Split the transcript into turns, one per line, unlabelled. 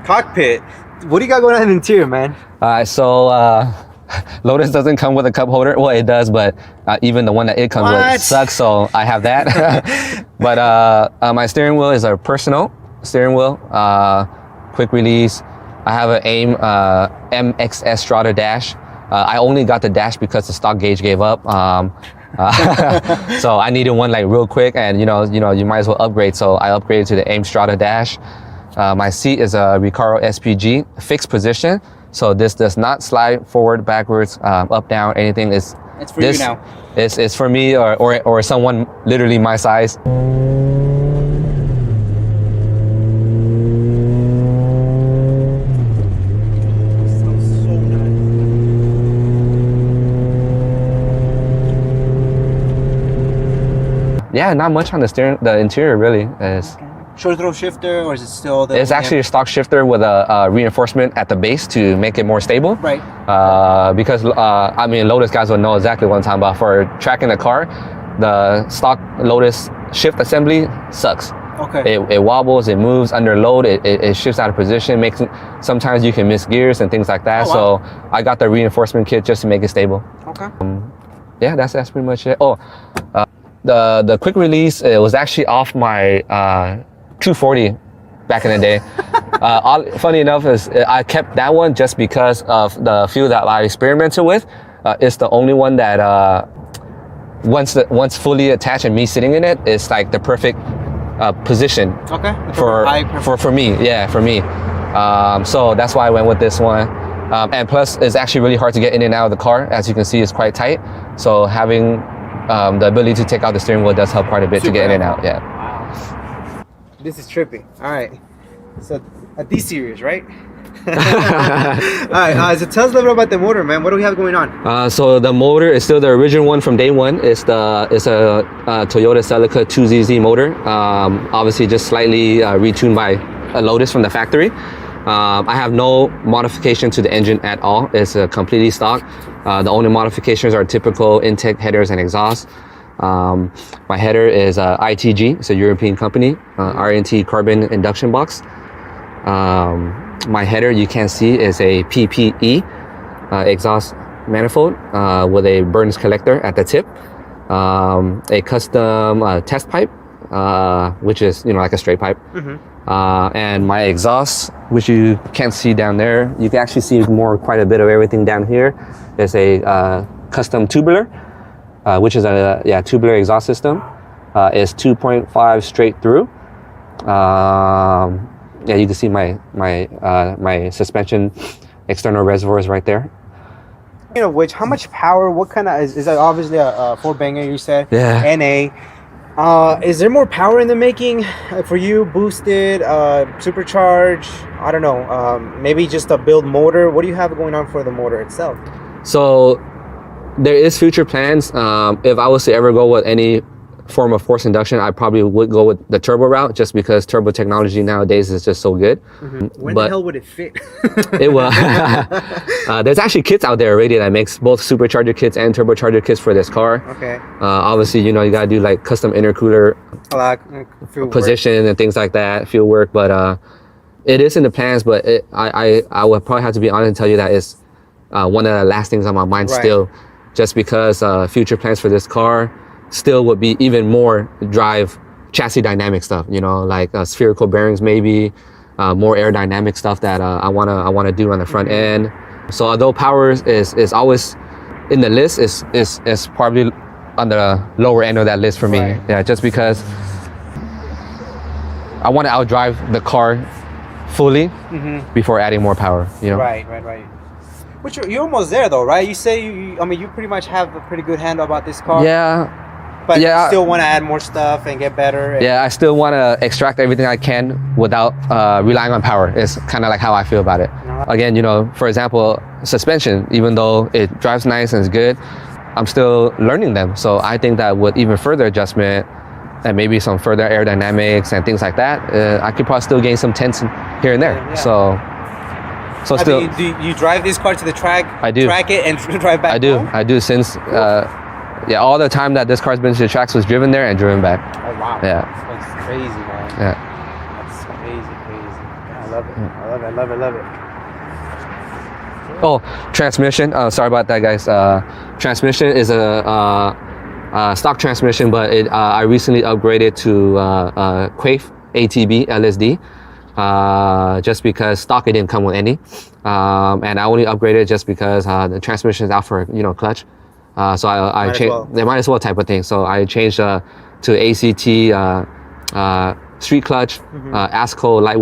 Cockpit. What do you got going on in the interior, man?
So Lotus doesn't come with a cup holder. Well, it does, but even the one that it comes with sucks, so I have that. But my steering wheel is a personal steering wheel, quick release. I have an AIM MXS Strata dash. I only got the dash because the stock gauge gave up. So I needed one like real quick, and you might as well upgrade. So I upgraded to the AIM Strata dash. My seat is a Recaro SPG fixed position, so this does not slide forward, backwards, up, down, anything. It's for you now. It's for me or someone literally my size. Yeah, not much on the interior really. Is
short throw shifter, or is it still the...
It's actually a stock shifter with a reinforcement at the base to make it more stable.
Right.
Because I mean, Lotus guys will know exactly what I'm talking about. For tracking the car, the stock Lotus shift assembly sucks.
Okay.
It wobbles, it moves under load, it shifts out of position, sometimes you can miss gears and things like that.
Oh, wow.
So I got the reinforcement kit just to make it stable.
Okay.
Yeah, that's pretty much it. Oh, the quick release, it was actually off my 240 back in the day. Funny enough is I kept that one just because of the few that I experimented with. It's the only one that once fully attached and me sitting in it, it's like the perfect position.
Okay.
For me. Yeah, for me. So that's why I went with this one. And plus, it's actually really hard to get in and out of the car. As you can see, it's quite tight. So having the ability to take out the steering wheel does help quite a bit to get in and out. Yeah.
Wow. This is trippy. All right. So a D series, right? All right. So tell us a little bit about the motor, man. What do we have going on?
So the motor is still the original one from day one. It's a Toyota Celica 2ZZ motor. Obviously, just slightly retuned by a Lotus from the factory. I have no modification to the engine at all. It's completely stock. The only modifications are typical intake, headers, and exhaust. My header is ITG. It's a European company. RNT carbon induction box. My header, you can see, is a PPE exhaust manifold with a burns collector at the tip. A custom test pipe, which is like a straight pipe. Mm-hmm. And my exhaust, which you can't see down there, you can actually see quite a bit of everything down here. There's a custom tubular, which is a tubular exhaust system. It's 2.5 straight through. Yeah, you can see my suspension external reservoirs right there.
Which, how much power? What kind of is that? Obviously a 4-banger, you said.
Yeah.
NA. Is there more power in the making for you? Boosted, supercharged? I don't know. Maybe just a build motor. What do you have going on for the motor itself?
So there is future plans. If I was to ever go with any form of forced induction, I probably would go with the turbo route, just because turbo technology nowadays is just so good.
Mm-hmm. When the hell would it fit?
It will. There's actually kits out there already that makes both supercharger kits and turbocharger kits for this car.
Okay.
Obviously, you gotta do like custom intercooler position and things like that, fuel work. But it is in the plans. But I would probably have to be honest and tell you that it's one of the last things on my mind still, just because future plans for this car still would be even more drive chassis dynamic stuff, like spherical bearings, maybe more aerodynamic stuff that I wanna do on the front end. So although power is always in the list, is probably on the lower end of that list for me.
Right.
Yeah, just because I want to outdrive the car fully before adding more power.
Right. Which you're almost there though, right? You say you pretty much have a pretty good handle about this car.
Yeah.
But you still want to add more stuff and get better.
Yeah, I still want to extract everything I can without relying on power. It's kind of like how I feel about it. Again, for example, suspension, even though it drives nice and is good, I'm still learning them. So I think that with even further adjustment and maybe some further aerodynamics and things like that, I could probably still gain some tension here and there.
Yeah.
So still.
Do you drive this car to the track?
I do.
Track it and drive back home?
I do since... all the time that this car's been to the tracks was driven there and driven back.
Oh wow.
Yeah.
That's crazy, man.
Yeah.
That's crazy. I love love it. I love it. I love it. Love it.
Oh, transmission. Sorry about that, guys. Transmission is a stock transmission, but I recently upgraded to Quaife ATB LSD. Just because stock it didn't come with any, and I only upgraded just because the transmission is out for clutch. So I changed. They might as well type of thing. So I changed to ACT street clutch, ASCO lightweight.